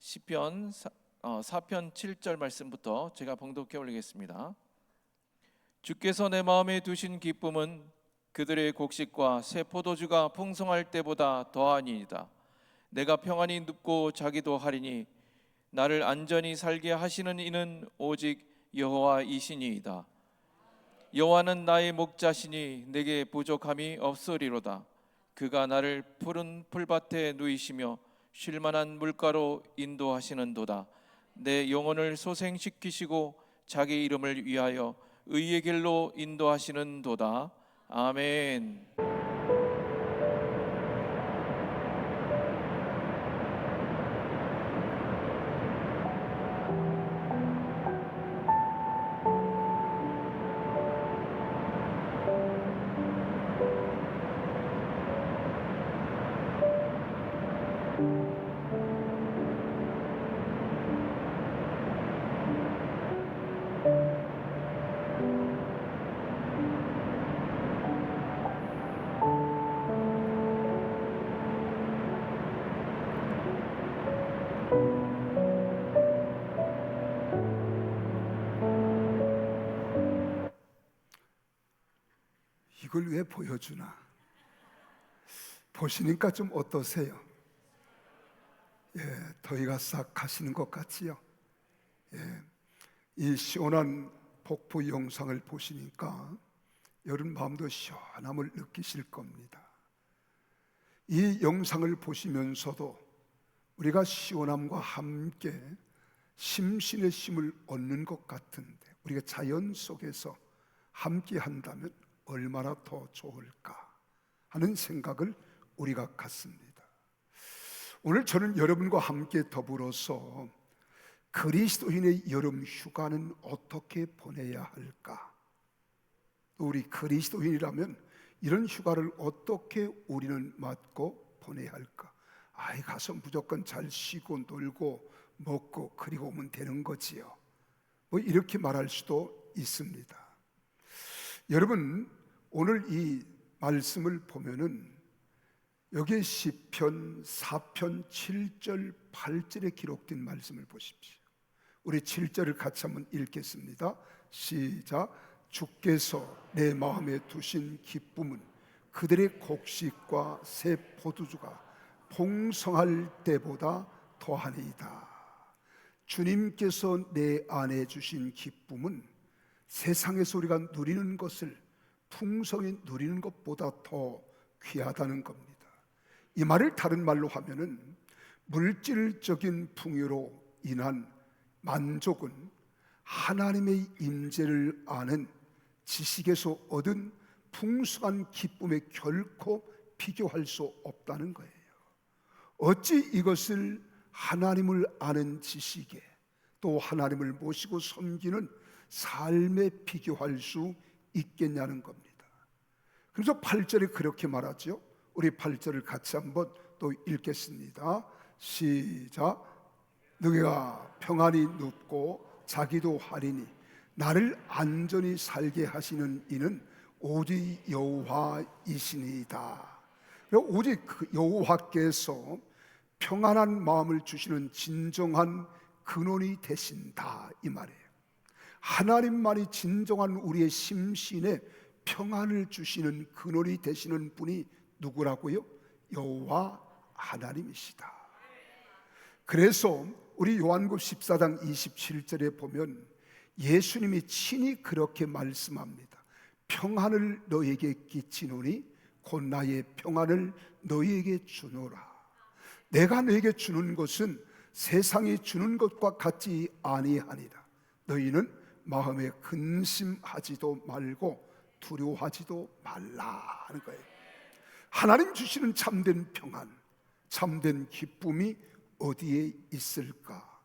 시편 4편 7절 말씀부터 제가 봉독해 올리겠습니다. 주께서 내 마음에 두신 기쁨은 그들의 곡식과 새 포도주가 풍성할 때보다 더하니이다. 내가 평안히 눕고 자기도 하리니 나를 안전히 살게 하시는 이는 오직 여호와이시니이다. 여호와는 나의 목자시니 내게 부족함이 없으리로다. 그가 나를 푸른 풀밭에 누이시며 쉴만한 물가로 인도하시는도다. 내 영혼을 소생시키시고 자기 이름을 위하여 의의 길로 인도하시는도다. 아멘. 이걸 왜 보여주나? 보시니까 좀 어떠세요? 더위가 싹 가시는 것 같지요? 이 시원한 폭포 영상을 보시니까 여름 마음도 시원함을 느끼실 겁니다. 이 영상을 보시면서도 우리가 시원함과 함께 심신의 힘을 얻는 것 같은데, 우리가 자연 속에서 함께 한다면 얼마나 더 좋을까 하는 생각을 우리가 갖습니다. 오늘 저는 여러분과 함께 더불어서 그리스도인의 여름 휴가는 어떻게 보내야 할까? 또 우리 그리스도인이라면 이런 휴가를 어떻게 우리는 맞고 보내야 할까? 가서 무조건 잘 쉬고 놀고 먹고 그리고 오면 되는 거지요. 이렇게 말할 수도 있습니다. 여러분, 오늘 이 말씀을 보면은 여기 시편 4편 7절 8절에 기록된 말씀을 보십시오. 우리 7절을 같이 한번 읽겠습니다. 시작. 주께서 내 마음에 두신 기쁨은 그들의 곡식과 새 포도주가 풍성할 때보다 더하니이다. 주님께서 내 안에 주신 기쁨은 세상에서 우리가 누리는 것을 풍성히 누리는 것보다 더 귀하다는 겁니다. 이 말을 다른 말로 하면은 물질적인 풍요로 인한 만족은 하나님의 임재를 아는 지식에서 얻은 풍성한 기쁨에 결코 비교할 수 없다는 거예요. 어찌 이것을 하나님을 아는 지식에 또 하나님을 모시고 섬기는 삶에 비교할 수 있겠냐는 겁니다. 그래서 8절에 그렇게 말하죠. 우리 8절을 같이 한번 또 읽겠습니다. 시작. 너희가 평안히 눕고 자기도 하리니 나를 안전히 살게 하시는 이는 오직 여호와이시니이다. 오직 그 여호와께서 평안한 마음을 주시는 진정한 근원이 되신다, 이 말이에요. 하나님만이 진정한 우리의 심신에 평안을 주시는 근원이 되시는 분이 누구라고요? 여호와 하나님이시다. 그래서 우리 요한복음 14장 27절에 보면 예수님이 친히 그렇게 말씀합니다. 평안을 너에게 끼치노니 곧 나의 평안을 너에게 주노라. 내가 너에게 주는 것은 세상이 주는 것과 같지 아니하니라. 너희는 마음에 근심하지도 말고 두려워하지도 말라 하는 거예요. 하나님 주시는 참된 평안, 참된 기쁨이 어디에 있을까?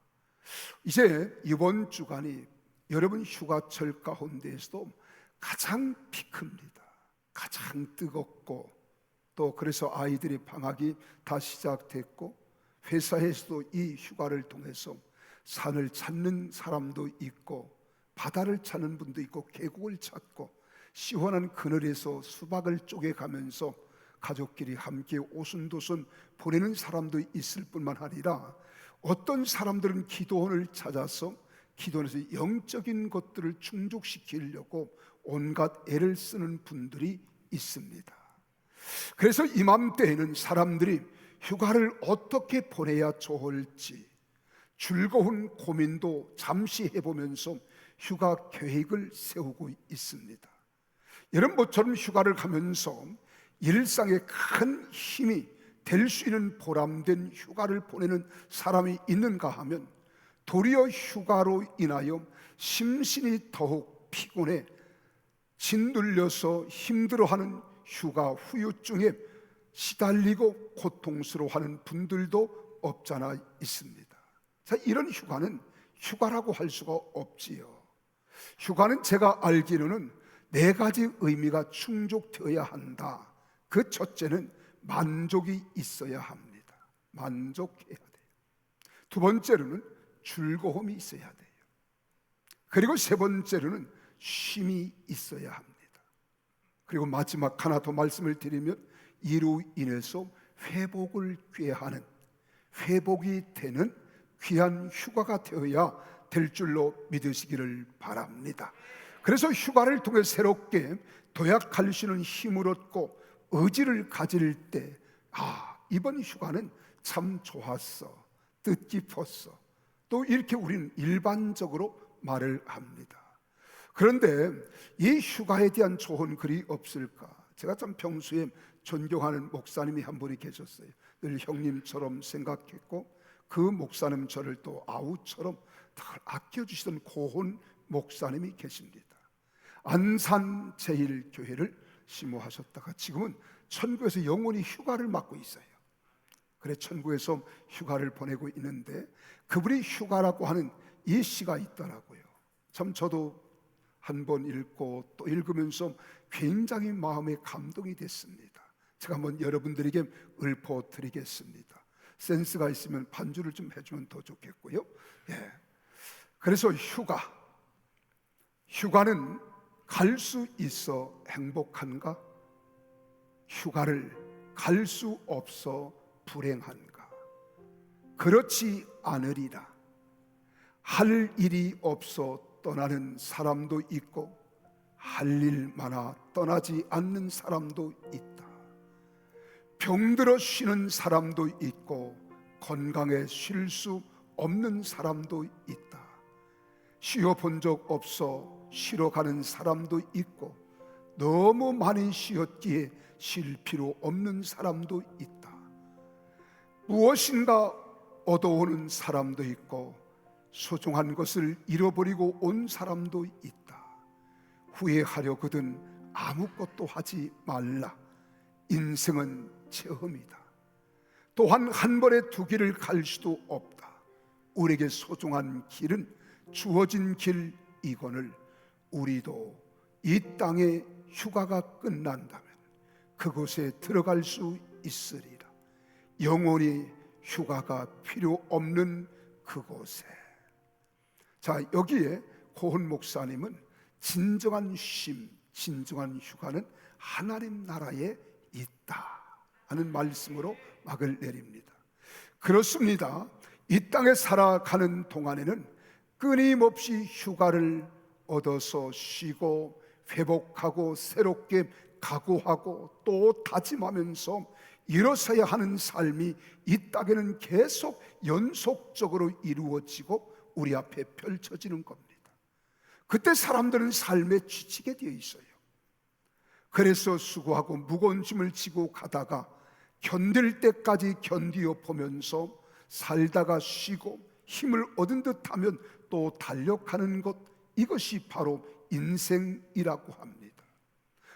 이제 이번 주간이 여러분 휴가철 가운데에서도 가장 피크입니다. 가장 뜨겁고, 또 그래서 아이들의 방학이 다 시작됐고, 회사에서도 이 휴가를 통해서 산을 찾는 사람도 있고 바다를 찾는 분도 있고 계곡을 찾고 시원한 그늘에서 수박을 쪼개가면서 가족끼리 함께 오순도순 보내는 사람도 있을 뿐만 아니라 어떤 사람들은 기도원을 찾아서 기도원에서 영적인 것들을 충족시키려고 온갖 애를 쓰는 분들이 있습니다. 그래서 이맘때에는 사람들이 휴가를 어떻게 보내야 좋을지 즐거운 고민도 잠시 해보면서 휴가 계획을 세우고 있습니다. 여러분, 모처럼 휴가를 가면서 일상에 큰 힘이 될 수 있는 보람된 휴가를 보내는 사람이 있는가 하면 도리어 휴가로 인하여 심신이 더욱 피곤해 짓눌려서 힘들어하는 휴가 후유증에 시달리고 고통스러워하는 분들도 없잖아 있습니다. 자, 이런 휴가는 휴가라고 할 수가 없지요. 휴가는 제가 알기로는 4가지 의미가 충족되어야 한다. 그 첫째는 만족이 있어야 합니다. 만족해야 돼요. 두 번째로는 즐거움이 있어야 돼요. 그리고 세 번째로는 쉼이 있어야 합니다. 그리고 마지막 하나 더 말씀을 드리면 이로 인해서 회복을 꾀하는, 회복이 되는 귀한 휴가가 되어야 될 줄로 믿으시기를 바랍니다. 그래서 휴가를 통해 새롭게 도약할 수 있는 힘을 얻고 의지를 가질 때, 이번 휴가는 참 좋았어, 뜻깊었어, 또 이렇게 우리는 일반적으로 말을 합니다. 그런데 이 휴가에 대한 좋은 글이 없을까? 제가 참 평소에 존경하는 목사님이 한 분이 계셨어요. 늘 형님처럼 생각했고 그 목사님 저를 또 아우처럼 다 아껴주시던 고운 목사님이 계십니다. 안산제일교회를 심호하셨다가 지금은 천국에서 영원히 휴가를 맡고 있어요. 그래, 천국에서 휴가를 보내고 있는데 그분이 휴가라고 하는 이 시가 있더라고요. 참 저도 한 번 읽고 또 읽으면서 굉장히 마음에 감동이 됐습니다. 제가 한번 여러분들에게 읊어드리겠습니다. 센스가 있으면 반주를 좀 해주면 더 좋겠고요. 그래서 휴가는 갈 수 있어 행복한가? 휴가를 갈 수 없어 불행한가? 그렇지 않으리라. 할 일이 없어 떠나는 사람도 있고 할 일 많아 떠나지 않는 사람도 있다. 병들어 쉬는 사람도 있고 건강에 쉴 수 없는 사람도 있다. 쉬어본 적 없어 쉬러 가는 사람도 있고 너무 많이 쉬었기에 쉴 필요 없는 사람도 있다. 무엇인가 얻어오는 사람도 있고 소중한 것을 잃어버리고 온 사람도 있다. 후회하려거든 아무것도 하지 말라. 인생은 체험이다. 또한 한 번에 두 길을 갈 수도 없다. 우리에게 소중한 길은 주어진 길이거늘 우리도 이 땅의 휴가가 끝난다면 그곳에 들어갈 수 있으리라. 영원히 휴가가 필요 없는 그곳에. 자, 여기에 고은 목사님은 진정한 쉼, 진정한 휴가는 하나님 나라에 있다 하는 말씀으로 막을 내립니다. 그렇습니다. 이 땅에 살아가는 동안에는 끊임없이 휴가를 얻어서 쉬고 회복하고 새롭게 각오하고 또 다짐하면서 일어서야 하는 삶이 이 땅에는 계속 연속적으로 이루어지고 우리 앞에 펼쳐지는 겁니다. 그때 사람들은 삶에 지치게 되어 있어요. 그래서 수고하고 무거운 짐을 지고 가다가 견딜 때까지 견디어 보면서 살다가 쉬고 힘을 얻은 듯하면 또 달려가는 것, 이것이 바로 인생이라고 합니다.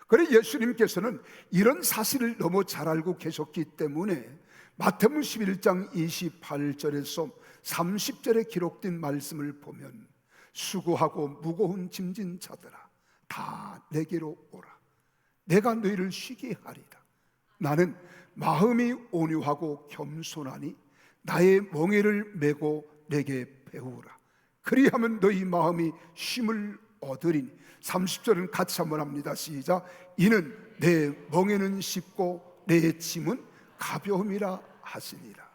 그래, 예수님께서는 이런 사실을 너무 잘 알고 계셨기 때문에 마태복음 11장 28절에서 30절에 기록된 말씀을 보면 수고하고 무거운 짐진 자들아 다 내게로 오라. 내가 너희를 쉬게 하리라. 나는 마음이 온유하고 겸손하니 나의 멍에를 메고 내게 배우라. 그리하면 너희 마음이 쉼을 얻으리니. 30절은 같이 한번 합니다. 시작. 이는 내 멍에는 쉽고 내 짐은 가벼움이라 하시니라.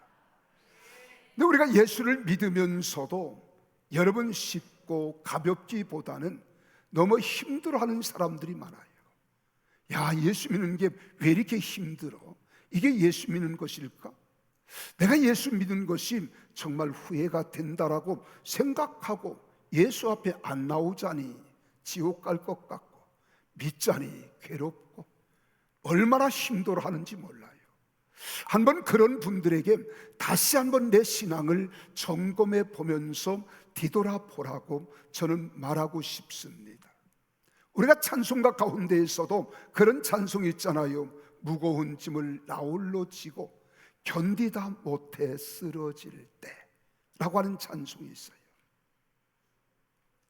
근데 우리가 예수를 믿으면서도 여러분 쉽고 가볍기보다는 너무 힘들어하는 사람들이 많아요. 야, 예수 믿는 게 왜 이렇게 힘들어? 이게 예수 믿는 것일까? 내가 예수 믿는 것이 정말 후회가 된다라고 생각하고 예수 앞에 안 나오자니 지옥 갈 것 같고 믿자니 괴롭고 얼마나 힘들어하는지 몰라요. 한번 그런 분들에게 다시 한번 내 신앙을 점검해 보면서 뒤돌아보라고 저는 말하고 싶습니다. 우리가 찬송가 가운데에서도 그런 찬송이 있잖아요. 무거운 짐을 나홀로 지고 견디다 못해 쓰러질 때라고 하는 찬송이 있어요.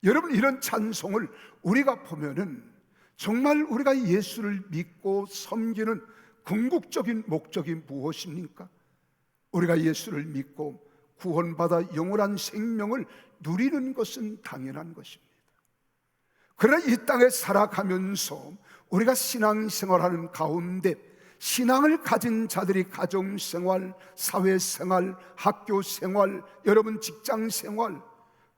여러분, 이런 찬송을 우리가 보면은 정말 우리가 예수를 믿고 섬기는 궁극적인 목적이 무엇입니까? 우리가 예수를 믿고 구원받아 영원한 생명을 누리는 것은 당연한 것입니다. 그러나 이 땅에 살아가면서 우리가 신앙생활하는 가운데 신앙을 가진 자들이 가정생활, 사회생활, 학교생활, 여러분 직장생활,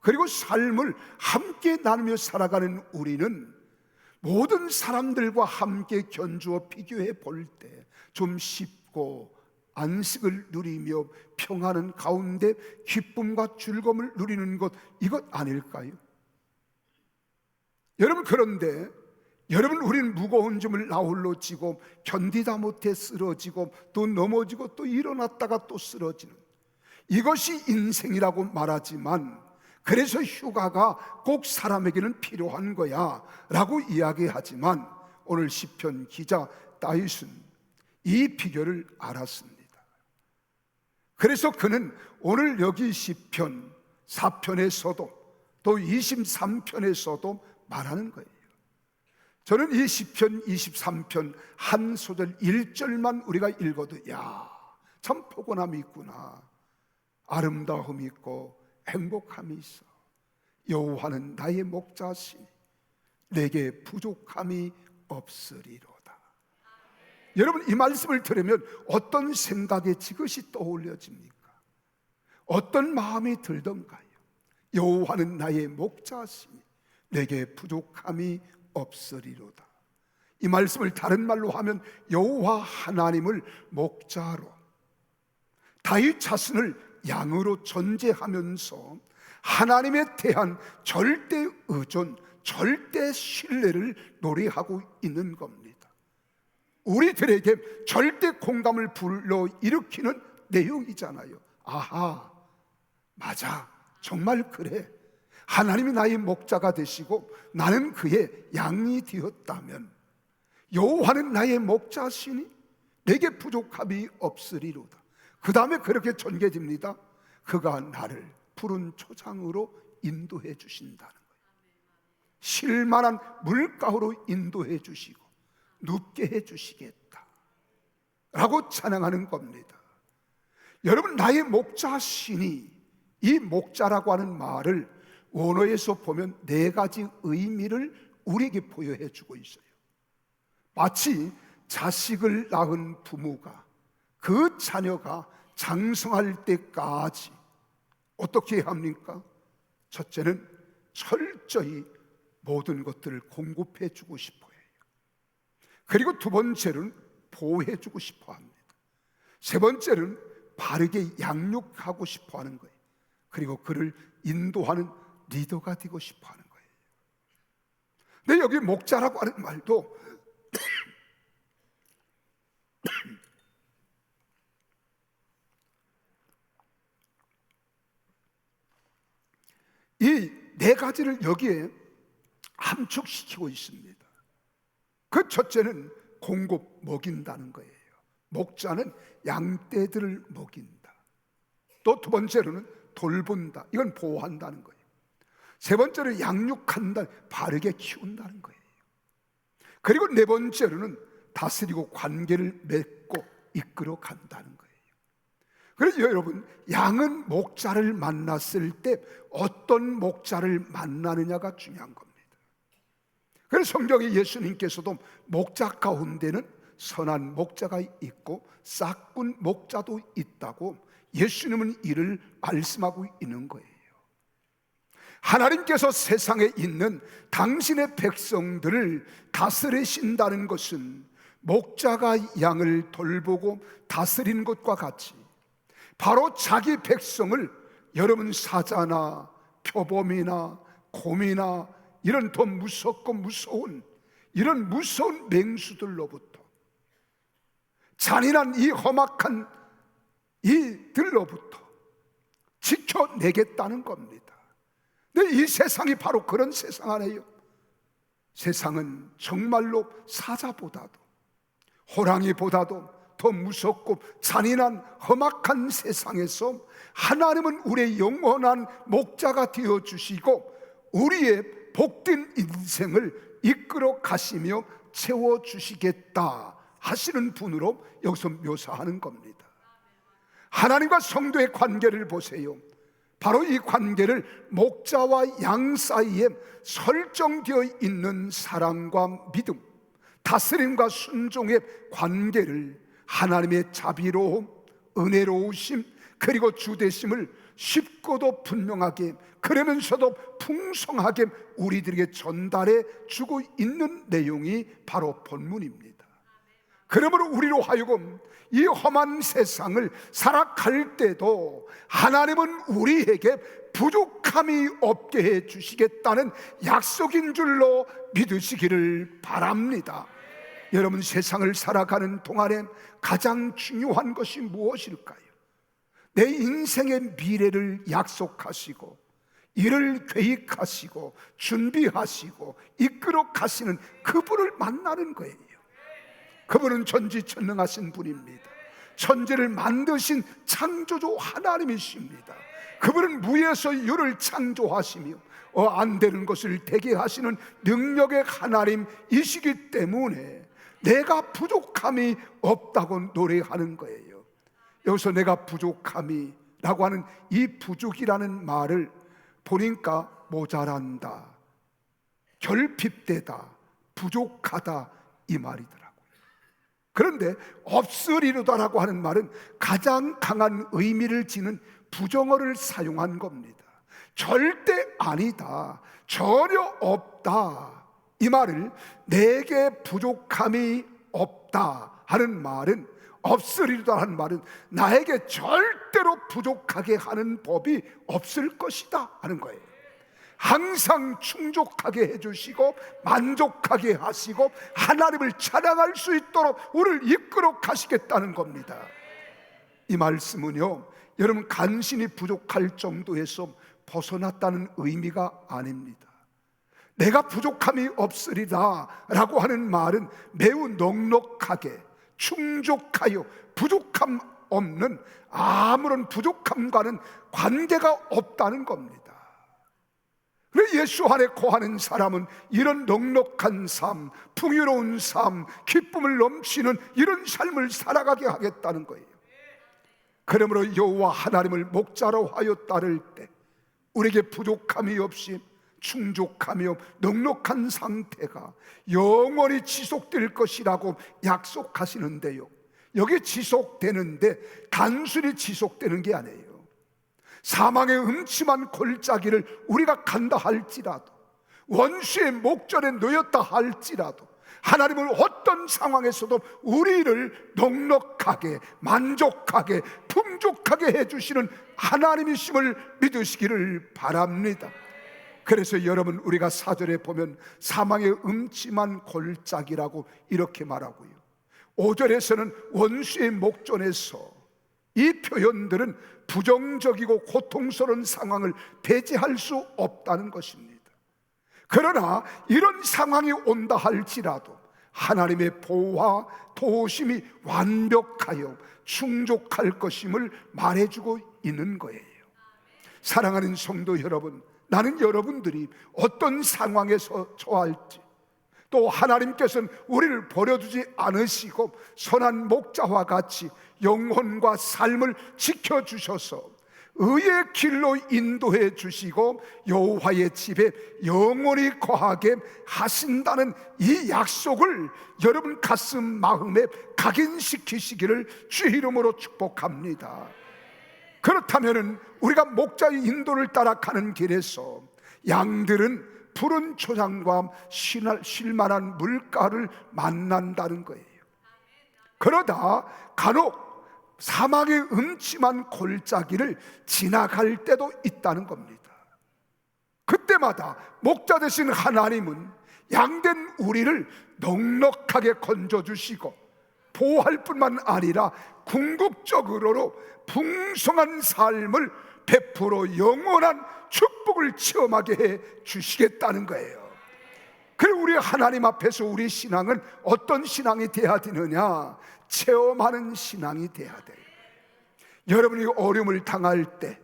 그리고 삶을 함께 나누며 살아가는 우리는 모든 사람들과 함께 견주어 비교해 볼 때 좀 쉽고 안식을 누리며 평안한 가운데 기쁨과 즐거움을 누리는 것, 이것 아닐까요? 여러분, 그런데 여러분, 우리는 무거운 짐을 나홀로 지고 견디다 못해 쓰러지고 또 넘어지고 또 일어났다가 또 쓰러지는, 이것이 인생이라고 말하지만 그래서 휴가가 꼭 사람에게는 필요한 거야 라고 이야기하지만 오늘 시편 기자 다윗은 이 비결을 알았습니다. 그래서 그는 오늘 여기 시편 4편에서도 또 23편에서도 말하는 거예요. 저는 이 시편 23편 한 소절 1절만 우리가 읽어도 야, 참 포근함이 있구나, 아름다움이 있고 행복함이 있어. 여호와는 나의 목자시니 내게 부족함이 없으리로다. 여러분, 이 말씀을 들으면 어떤 생각이 지그시 떠올려집니까? 어떤 마음이 들던가요? 여호와는 나의 목자시니 내게 부족함이 없으리로다. 이 말씀을 다른 말로 하면 여호와 하나님을 목자로, 다윗 자신을 양으로 전제하면서 하나님에 대한 절대 의존, 절대 신뢰를 노래하고 있는 겁니다. 우리들에게 절대 공감을 불러일으키는 내용이잖아요. 아하, 맞아, 정말 그래. 하나님이 나의 목자가 되시고 나는 그의 양이 되었다면 여호와는 나의 목자시니 내게 부족함이 없으리로다. 그 다음에 그렇게 전개됩니다. 그가 나를 푸른 초장으로 인도해 주신다는 거예요. 쉴만한 물가로 인도해 주시고 눕게 해 주시겠다 라고 찬양하는 겁니다. 여러분, 나의 목자시니, 이 목자라고 하는 말을 원어에서 보면 네 가지 의미를 우리에게 보여해 주고 있어요. 마치 자식을 낳은 부모가 그 자녀가 장성할 때까지 어떻게 해야 합니까? 첫째는 철저히 모든 것들을 공급해 주고 싶어 해요. 그리고 두 번째는 보호해 주고 싶어 합니다. 세 번째는 바르게 양육하고 싶어 하는 거예요. 그리고 그를 인도하는 리더가 되고 싶어 하는 거예요. 근데 여기 목자라고 하는 말도 이 네 가지를 여기에 함축시키고 있습니다. 그 첫째는 공급, 먹인다는 거예요. 목자는 양떼들을 먹인다. 또 두 번째로는 돌본다. 이건 보호한다는 거예요. 세 번째로 양육한다, 바르게 키운다는 거예요. 그리고 네 번째로는 다스리고 관계를 맺고 이끌어 간다는 거예요. 그래서 여러분, 양은 목자를 만났을 때 어떤 목자를 만나느냐가 중요한 겁니다. 그래서 성경에 예수님께서도 목자 가운데는 선한 목자가 있고 싹군 목자도 있다고 예수님은 이를 말씀하고 있는 거예요. 하나님께서 세상에 있는 당신의 백성들을 다스리신다는 것은 목자가 양을 돌보고 다스리는 것과 같이 바로 자기 백성을 여러분 사자나 표범이나 곰이나 이런 더 무섭고 무서운 이런 무서운 맹수들로부터 잔인한 이 험악한 이들로부터 지켜내겠다는 겁니다. 근데 이 세상이 바로 그런 세상 아니에요. 세상은 정말로 사자보다도 호랑이보다도 더 무섭고 잔인한 험악한 세상에서 하나님은 우리의 영원한 목자가 되어주시고 우리의 복된 인생을 이끌어 가시며 채워주시겠다 하시는 분으로 여기서 묘사하는 겁니다. 하나님과 성도의 관계를 보세요. 바로 이 관계를 목자와 양 사이에 설정되어 있는 사랑과 믿음, 다스림과 순종의 관계를 하나님의 자비로움, 은혜로우심, 그리고 주되심을 쉽고도 분명하게 그러면서도 풍성하게 우리들에게 전달해 주고 있는 내용이 바로 본문입니다. 그러므로 우리로 하여금 이 험한 세상을 살아갈 때도 하나님은 우리에게 부족함이 없게 해 주시겠다는 약속인 줄로 믿으시기를 바랍니다. 여러분, 세상을 살아가는 동안에 가장 중요한 것이 무엇일까요? 내 인생의 미래를 약속하시고 이를 계획하시고 준비하시고 이끌어 가시는 그분을 만나는 거예요. 그분은 전지전능하신 분입니다. 천지를 만드신 창조주 하나님이십니다. 그분은 무에서 유를 창조하시며 안 되는 것을 되게 하시는 능력의 하나님이시기 때문에 내가 부족함이 없다고 노래하는 거예요. 여기서 내가 부족함이라고 하는 이 부족이라는 말을 보니까 모자란다, 결핍되다, 부족하다 이 말이더라고요. 그런데 없으리로다라고 하는 말은 가장 강한 의미를 지닌 부정어를 사용한 겁니다. 절대 아니다, 전혀 없다 이 말을 내게 부족함이 없다 하는 말은, 없으리로다 하는 말은 나에게 절대로 부족하게 하는 법이 없을 것이다 하는 거예요. 항상 충족하게 해주시고 만족하게 하시고 하나님을 찬양할 수 있도록 우리를 이끌어 가시겠다는 겁니다. 이 말씀은요, 여러분 간신히 부족할 정도에서 벗어났다는 의미가 아닙니다. 내가 부족함이 없으리다 라고 하는 말은 매우 넉넉하게 충족하여 부족함 없는 아무런 부족함과는 관계가 없다는 겁니다. 그래서 예수 안에 거하는 사람은 이런 넉넉한 삶, 풍요로운 삶, 기쁨을 넘치는 이런 삶을 살아가게 하겠다는 거예요. 그러므로 여호와 하나님을 목자로 하여 따를 때 우리에게 부족함이 없이 충족하며 넉넉한 상태가 영원히 지속될 것이라고 약속하시는데요, 여기 지속되는데 단순히 지속되는 게 아니에요. 사망의 음침한 골짜기를 우리가 간다 할지라도, 원수의 목전에 놓였다 할지라도 하나님은 어떤 상황에서도 우리를 넉넉하게 만족하게 풍족하게 해주시는 하나님이심을 믿으시기를 바랍니다. 그래서 여러분, 우리가 사절에 보면 사망의 음침한 골짜기라고 이렇게 말하고요, 5절에서는 원수의 목전에서, 이 표현들은 부정적이고 고통스러운 상황을 배제할 수 없다는 것입니다. 그러나 이런 상황이 온다 할지라도 하나님의 보호와 도우심이 완벽하여 충족할 것임을 말해주고 있는 거예요. 사랑하는 성도 여러분, 나는 여러분들이 어떤 상황에서 처할지, 또 하나님께서는 우리를 버려두지 않으시고 선한 목자와 같이 영혼과 삶을 지켜주셔서 의의 길로 인도해 주시고 여호와의 집에 영원히 거하게 하신다는 이 약속을 여러분 가슴 마음에 각인시키시기를 주의 이름으로 축복합니다. 그렇다면은 우리가 목자의 인도를 따라 가는 길에서 양들은 푸른 초장과 쉴만한 물가를 만난다는 거예요. 그러다 간혹 사막의 음침한 골짜기를 지나갈 때도 있다는 겁니다. 그때마다 목자 되신 하나님은 양된 우리를 넉넉하게 건져주시고 보호할 뿐만 아니라 궁극적으로 풍성한 삶을 베풀어 영원한 축복을 체험하게 해 주시겠다는 거예요. 그리고 우리 하나님 앞에서 우리 신앙은 어떤 신앙이 돼야 되느냐? 체험하는 신앙이 돼야 돼요. 여러분이 어려움을 당할 때,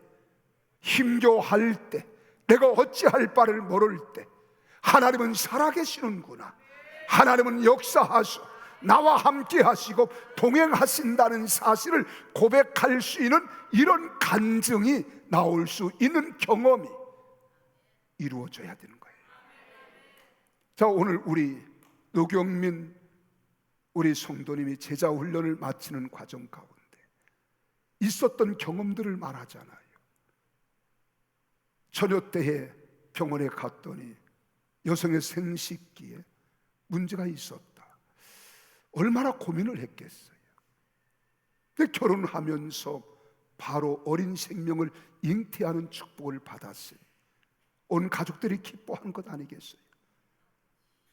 힘겨워할 때, 내가 어찌할 바를 모를 때 하나님은 살아계시는구나, 하나님은 역사하시고 나와 함께 하시고 동행하신다는 사실을 고백할 수 있는 이런 간증이 나올 수 있는 경험이 이루어져야 되는 거예요. 자, 오늘 우리 노경민 우리 성도님이 제자 훈련을 마치는 과정 가운데 있었던 경험들을 말하잖아요. 처녀 때에 병원에 갔더니 여성의 생식기에 문제가 있었다. 얼마나 고민을 했겠어요. 근데 결혼하면서 바로 어린 생명을 잉태하는 축복을 받았어요. 온 가족들이 기뻐하는 것 아니겠어요?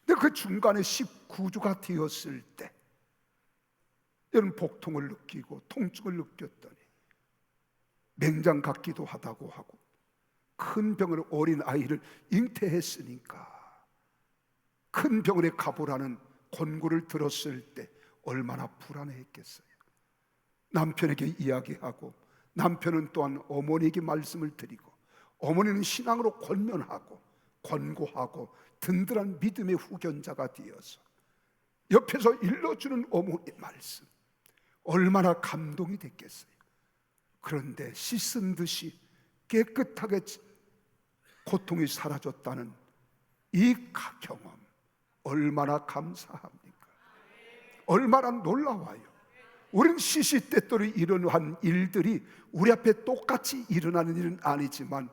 근데 그 중간에 19주가 되었을 때 이런 복통을 느끼고 통증을 느꼈더니 맹장 같기도 하다고 하고, 큰 병을 어린 아이를 잉태했으니까 큰 병원에 가보라는 권고를 들었을 때 얼마나 불안해했겠어요. 남편에게 이야기하고 남편은 또한 어머니에게 말씀을 드리고, 어머니는 신앙으로 권면하고 권고하고 든든한 믿음의 후견자가 되어서 옆에서 일러주는 어머니의 말씀, 얼마나 감동이 됐겠어요. 그런데 씻은 듯이 깨끗하게 고통이 사라졌다는 이 경험, 얼마나 감사합니까? 얼마나 놀라워요. 우리는 시시때때로 일어난 일들이 우리 앞에 똑같이 일어나는 일은 아니지만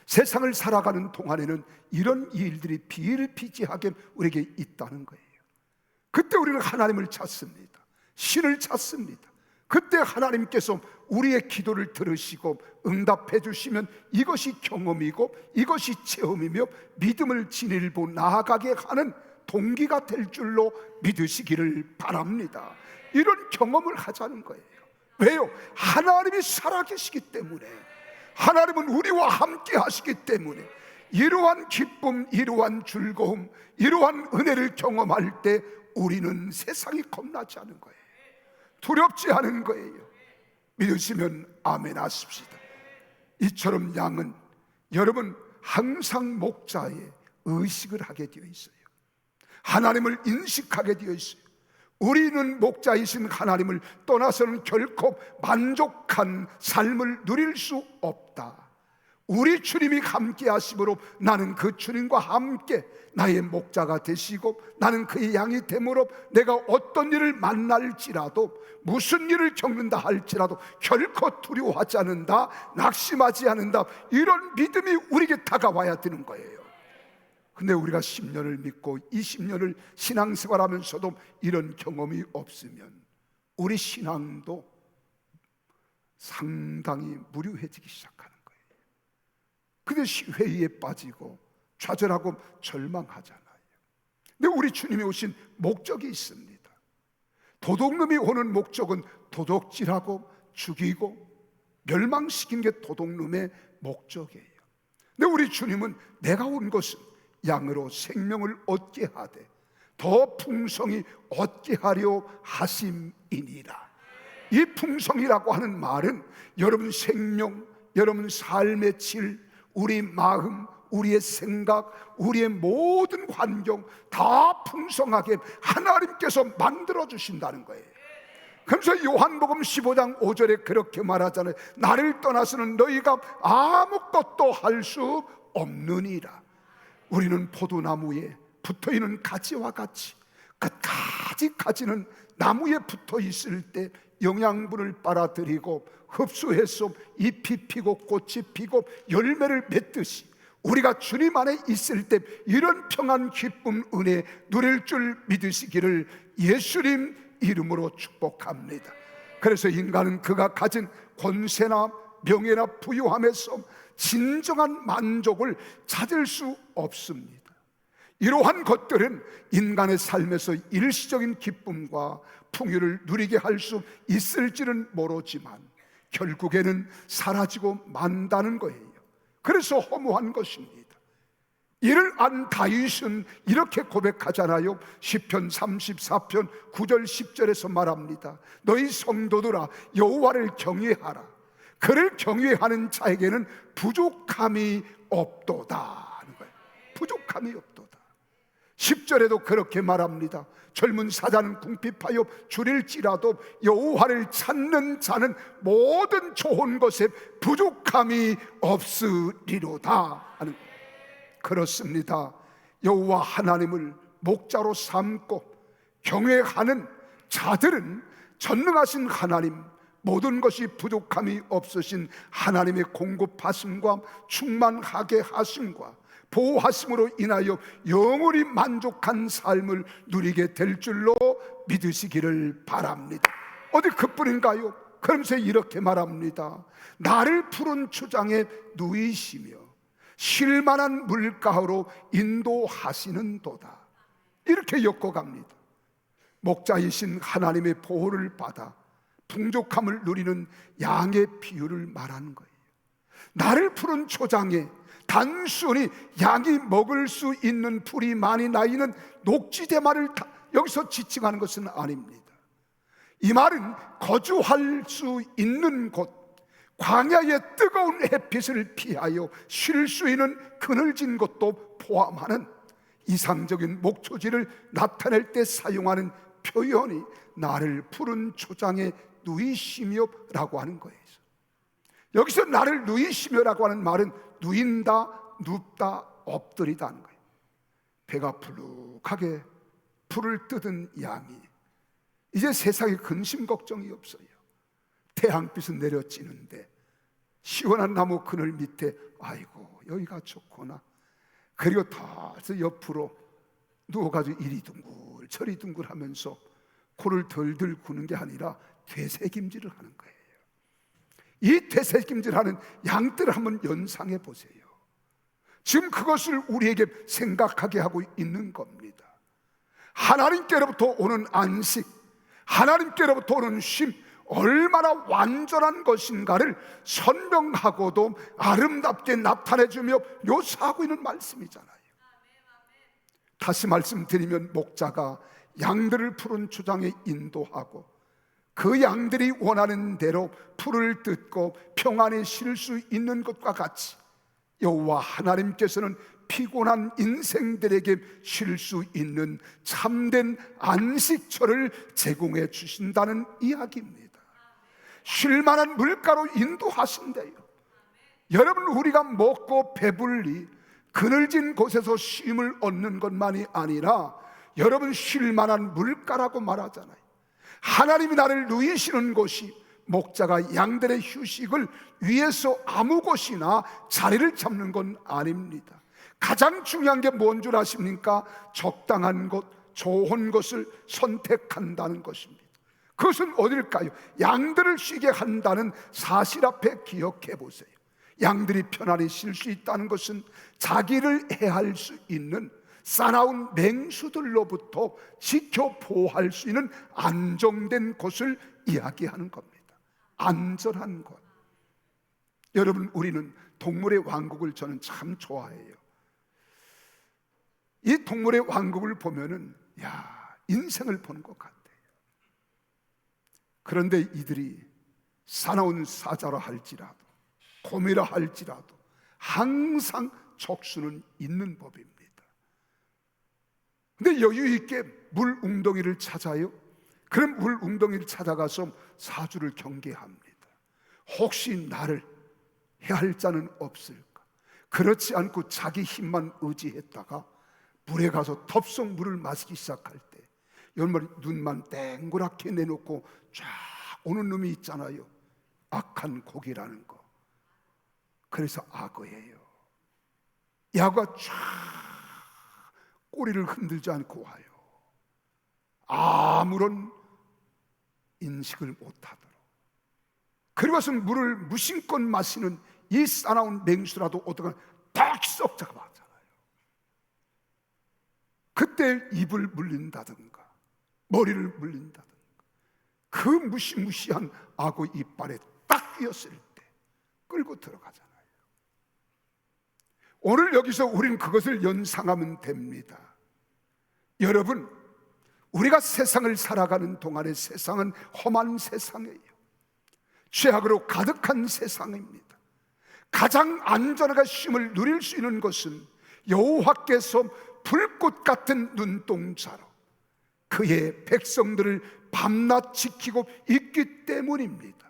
세상을 살아가는 동안에는 이런 일들이 비일비재하게 우리에게 있다는 거예요. 그때 우리는 하나님을 찾습니다. 신을 찾습니다. 그때 하나님께서 우리의 기도를 들으시고 응답해 주시면 이것이 경험이고 이것이 체험이며 믿음을 진일보 나아가게 하는 동기가 될 줄로 믿으시기를 바랍니다. 이런 경험을 하자는 거예요. 왜요? 하나님이 살아계시기 때문에, 하나님은 우리와 함께 하시기 때문에 이러한 기쁨, 이러한 즐거움, 이러한 은혜를 경험할 때 우리는 세상이 겁나지 않은 거예요. 두렵지 않은 거예요. 믿으시면 아멘 하십시다. 이처럼 양은 여러분 항상 목자의 의식을 하게 되어 있어요. 하나님을 인식하게 되어 있어요. 우리는 목자이신 하나님을 떠나서는 결코 만족한 삶을 누릴 수 없다. 우리 주님이 함께 하심으로 나는 그 주님과 함께 나의 목자가 되시고 나는 그의 양이 되므로 내가 어떤 일을 만날지라도 무슨 일을 겪는다 할지라도 결코 두려워하지 않는다, 낙심하지 않는다, 이런 믿음이 우리에게 다가와야 되는 거예요. 근데 우리가 10년을 믿고 20년을 신앙생활하면서도 이런 경험이 없으면 우리 신앙도 상당히 무료해지기 시작하는 거예요. 근데 회의에 빠지고 좌절하고 절망하잖아요. 근데 우리 주님이 오신 목적이 있습니다. 도둑놈이 오는 목적은 도둑질하고 죽이고 멸망시킨 게 도둑놈의 목적이에요. 근데 우리 주님은 내가 온 것은 양으로 생명을 얻게 하되 더 풍성히 얻게 하려 하심이니라. 이 풍성이라고 하는 말은 여러분 생명, 여러분 삶의 질, 우리 마음, 우리의 생각, 우리의 모든 환경 다 풍성하게 하나님께서 만들어 주신다는 거예요. 그래서 요한복음 15장 5절에 그렇게 말하잖아요. 나를 떠나서는 너희가 아무것도 할 수 없느니라. 우리는 포도나무에 붙어있는 가지와 같이 끝까지 가지는 나무에 붙어 있을 때 영양분을 빨아들이고 흡수해서 잎이 피고 꽃이 피고 열매를 맺듯이 우리가 주님 안에 있을 때 이런 평안, 기쁨, 은혜 누릴 줄 믿으시기를 예수님 이름으로 축복합니다. 그래서 인간은 그가 가진 권세나 명예나 부유함에서 진정한 만족을 찾을 수 없습니다. 이러한 것들은 인간의 삶에서 일시적인 기쁨과 풍요를 누리게 할 수 있을지는 모르지만 결국에는 사라지고 만다는 거예요. 그래서 허무한 것입니다. 이를 안 다윗은 이렇게 고백하잖아요. 시편 34편 9절 10절에서 말합니다. 너희 성도들아 여호와를 경외하라. 그를 경외하는 자에게는 부족함이 없도다 하는 거예요. 부족함이 없도다. 10절에도 그렇게 말합니다. 젊은 사자는 궁핍하여 줄일지라도 여호와를 찾는 자는 모든 좋은 것에 부족함이 없으리로다 하는 거예요. 그렇습니다. 여호와 하나님을 목자로 삼고 경외하는 자들은 전능하신 하나님, 모든 것이 부족함이 없으신 하나님의 공급하심과 충만하게 하심과 보호하심으로 인하여 영원히 만족한 삶을 누리게 될 줄로 믿으시기를 바랍니다. 어디 그뿐인가요? 그러면서 이렇게 말합니다. 나를 푸른 초장에 누이시며 쉴만한 물가로 인도하시는 도다. 이렇게 엮어갑니다. 목자이신 하나님의 보호를 받아 풍족함을 누리는 양의 비유를 말하는 거예요. 나를 푸른 초장에 단순히 양이 먹을 수 있는 풀이 많이 나 있는 녹지대만을 여기서 지칭하는 것은 아닙니다. 이 말은 거주할 수 있는 곳, 광야의 뜨거운 햇빛을 피하여 쉴 수 있는 그늘진 곳도 포함하는 이상적인 목초지를 나타낼 때 사용하는 표현이 나를 푸른 초장에 누이시며 라고 하는 거예요. 여기서 나를 누이시며라고 하는 말은 누인다, 눕다, 엎드리다 하는 거예요. 배가 불룩하게 풀을 뜯은 양이 이제 세상에 근심 걱정이 없어요. 태양빛은 내려지는데 시원한 나무 그늘 밑에 아이고 여기가 좋구나. 그리고 다 옆으로 누워가지고 이리 둥글 저리 둥글 하면서 코를 덜덜 구는 게 아니라 되새김질을 하는 거예요. 이 되새김질하는 양들을 한번 연상해 보세요. 지금 그것을 우리에게 생각하게 하고 있는 겁니다. 하나님께로부터 오는 안식, 하나님께로부터 오는 쉼, 얼마나 완전한 것인가를 선명하고도 아름답게 나타내주며 묘사하고 있는 말씀이잖아요. 다시 말씀드리면 목자가 양들을 푸른 초장에 인도하고 그 양들이 원하는 대로 풀을 뜯고 평안히 쉴 수 있는 것과 같이 여호와 하나님께서는 피곤한 인생들에게 쉴 수 있는 참된 안식처를 제공해 주신다는 이야기입니다. 쉴 만한 물가로 인도하신대요. 여러분, 우리가 먹고 배불리 그늘진 곳에서 쉼을 얻는 것만이 아니라 여러분 쉴 만한 물가라고 말하잖아요. 하나님이 나를 누이시는 곳이 목자가 양들의 휴식을 위해서 아무 곳이나 자리를 잡는 건 아닙니다. 가장 중요한 게 뭔 줄 아십니까? 적당한 곳, 좋은 것을 선택한다는 것입니다. 그것은 어딜까요? 양들을 쉬게 한다는 사실 앞에 기억해 보세요. 양들이 편안히 쉴 수 있다는 것은 자기를 해할 수 있는 싸나운 맹수들로부터 지켜 보호할 수 있는 안정된 곳을 이야기하는 겁니다. 안전한 곳. 여러분, 우리는 동물의 왕국을 저는 참 좋아해요. 이 동물의 왕국을 보면은 인생을 보는 것 같아요. 그런데 이들이 사나운 사자라 할지라도 곰이라 할지라도 항상 족수는 있는 법입니다. 근데 여유 있게 물 웅덩이를 찾아요. 그럼 물 웅덩이를 찾아가서 사주를 경계합니다. 혹시 나를 해할 자는 없을까? 그렇지 않고 자기 힘만 의지했다가 물에 가서 덥석 물을 마시기 시작할 때 눈만 땡그랗게 내놓고 쫙 오는 놈이 있잖아요. 악한 고기라는 거. 그래서 악어예요. 야구가 쫙 꼬리를 흔들지 않고 와요. 아무런 인식을 못하도록. 그리고서 물을 무심껏 마시는 이 싸나운 맹수라도 오다가 딱 잡아잖아요. 그때 입을 물린다든가 머리를 물린다든가 그 무시무시한 악어 이빨에 딱 끼었을 때 끌고 들어가잖아요. 오늘 여기서 우리는 그것을 연상하면 됩니다. 여러분, 우리가 세상을 살아가는 동안에 세상은 험한 세상이에요. 죄악으로 가득한 세상입니다. 가장 안전하게 쉼을 누릴 수 있는 것은 여호와께서 불꽃 같은 눈동자로 그의 백성들을 밤낮 지키고 있기 때문입니다.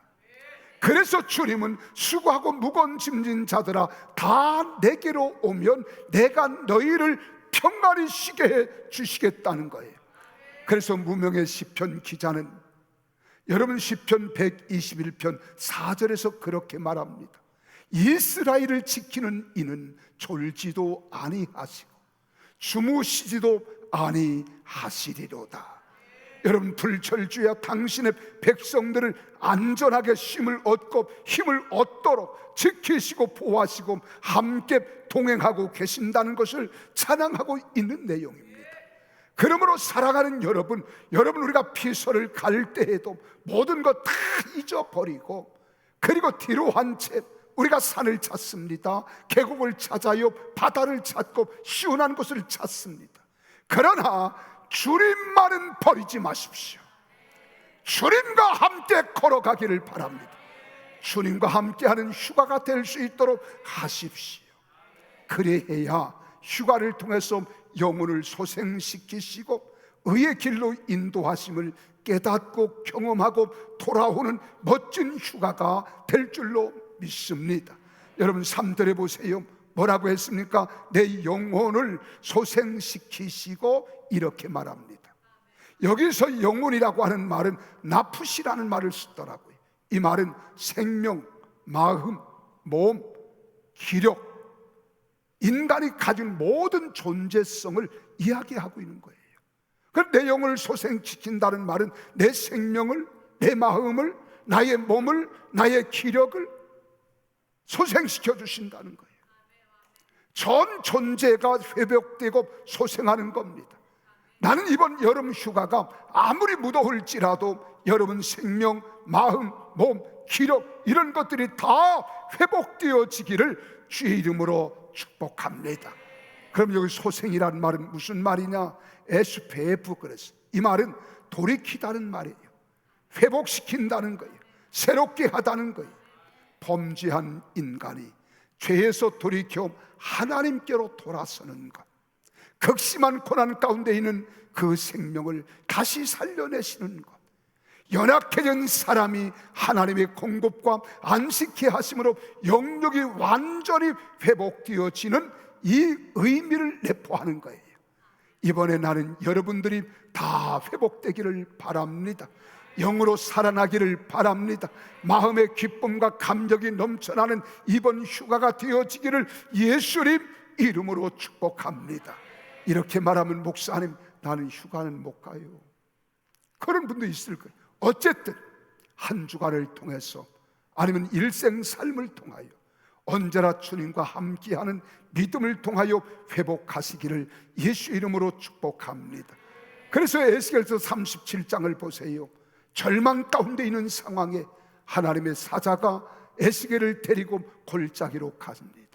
그래서 주님은 수고하고 무거운 짐진 자들아 다 내게로 오면 내가 너희를 평안히 쉬게 해 주시겠다는 거예요. 그래서 무명의 시편 기자는 여러분 시편 121편 4절에서 그렇게 말합니다. 이스라엘을 지키는 이는 졸지도 아니하시고 주무시지도 아니하시리로다. 여러분, 불철주야 당신의 백성들을 안전하게 쉼을 얻고 힘을 얻도록 지키시고 보호하시고 함께 동행하고 계신다는 것을 찬양하고 있는 내용입니다. 그러므로 살아가는 여러분 우리가 피서를 갈 때에도 모든 것 다 잊어버리고 그리고 뒤로 한 채 우리가 산을 찾습니다. 계곡을 찾아요. 바다를 찾고 시원한 곳을 찾습니다. 그러나 주님만은 버리지 마십시오. 주님과 함께 걸어가기를 바랍니다. 주님과 함께하는 휴가가 될 수 있도록 하십시오. 그래야 휴가를 통해서 영혼을 소생시키시고 의의 길로 인도하심을 깨닫고 경험하고 돌아오는 멋진 휴가가 될 줄로 믿습니다. 여러분 3절에 보세요. 뭐라고 했습니까? 내 영혼을 소생시키시고 이렇게 말합니다. 여기서 영혼이라고 하는 말은 나푸시라는 말을 쓰더라고요. 이 말은 생명, 마음, 몸, 기력, 인간이 가진 모든 존재성을 이야기하고 있는 거예요. 내 영혼을 소생시킨다는 말은 내 생명을, 내 마음을, 나의 몸을, 나의 기력을 소생시켜 주신다는 거예요. 전 존재가 회복되고 소생하는 겁니다. 나는 이번 여름 휴가가 아무리 무더울지라도 여러분 생명, 마음, 몸, 기력 이런 것들이 다 회복되어지기를 주의 이름으로 축복합니다. 그럼 여기 소생이라는 말은 무슨 말이냐? SPF 그랬어요. 이 말은 돌이키다는 말이에요. 회복시킨다는 거예요. 새롭게 하다는 거예요. 범죄한 인간이 죄에서 돌이켜 하나님께로 돌아서는 것, 극심한 고난 가운데 있는 그 생명을 다시 살려내시는 것, 연약해진 사람이 하나님의 공급과 안식케 하심으로 영역이 완전히 회복되어지는 이 의미를 내포하는 거예요. 이번에 나는 여러분들이 다 회복되기를 바랍니다. 영으로 살아나기를 바랍니다. 마음의 기쁨과 감격이 넘쳐나는 이번 휴가가 되어지기를 예수님 이름으로 축복합니다. 이렇게 말하면 목사님 나는 휴가는 못 가요, 그런 분도 있을 거예요. 어쨌든 한 주간을 통해서 아니면 일생 삶을 통하여 언제나 주님과 함께하는 믿음을 통하여 회복하시기를 예수 이름으로 축복합니다. 그래서 에스겔서 37장을 보세요. 절망 가운데 있는 상황에 하나님의 사자가 에스겔을 데리고 골짜기로 갔습니다.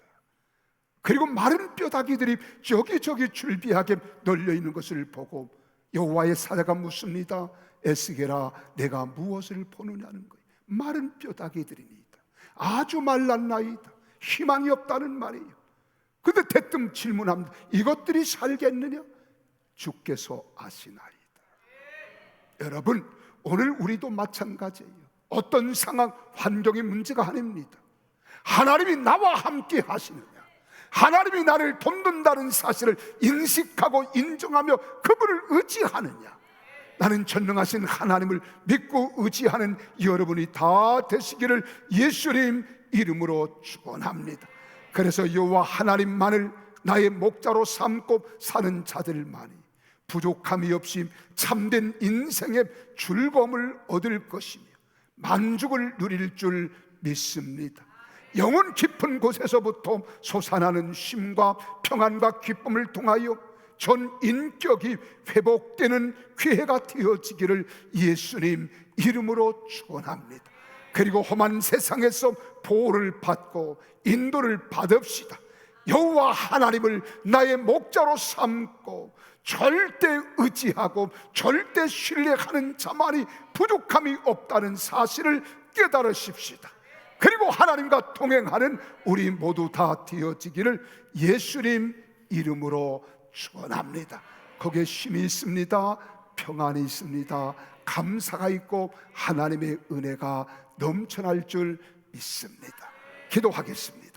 그리고 마른 뼈다귀들이 저기저기 줄비하게 널려 있는 것을 보고 여호와의 사자가 묻습니다. 에스겔아, 내가 무엇을 보느냐는 거예요. 마른 뼈다귀들입니다. 아주 말랐나이다. 희망이 없다는 말이에요. 근데 대뜸 질문합니다. 이것들이 살겠느냐? 주께서 아시나이다. 여러분, 오늘 우리도 마찬가지예요. 어떤 상황, 환경이 문제가 아닙니다. 하나님이 나와 함께 하시느냐, 하나님이 나를 돕는다는 사실을 인식하고 인정하며 그분을 의지하느냐, 나는 전능하신 하나님을 믿고 의지하는 여러분이 다 되시기를 예수님 이름으로 축원합니다. 그래서 여호와 하나님만을 나의 목자로 삼고 사는 자들만이 부족함이 없이 참된 인생의 즐거움을 얻을 것이며 만족을 누릴 줄 믿습니다. 영혼 깊은 곳에서부터 솟아나는 쉼과 평안과 기쁨을 통하여 전 인격이 회복되는 기회가 되어지기를 예수님 이름으로 축원합니다. 그리고 험한 세상에서 보호를 받고 인도를 받읍시다. 여호와 하나님을 나의 목자로 삼고 절대 의지하고 절대 신뢰하는 자만이 부족함이 없다는 사실을 깨달으십시다. 그리고 하나님과 동행하는 우리 모두 다 되어지기를 예수님 이름으로 축원합니다. 거기에 쉼이 있습니다. 평안이 있습니다. 감사가 있고 하나님의 은혜가 넘쳐날 줄 믿습니다. 기도하겠습니다.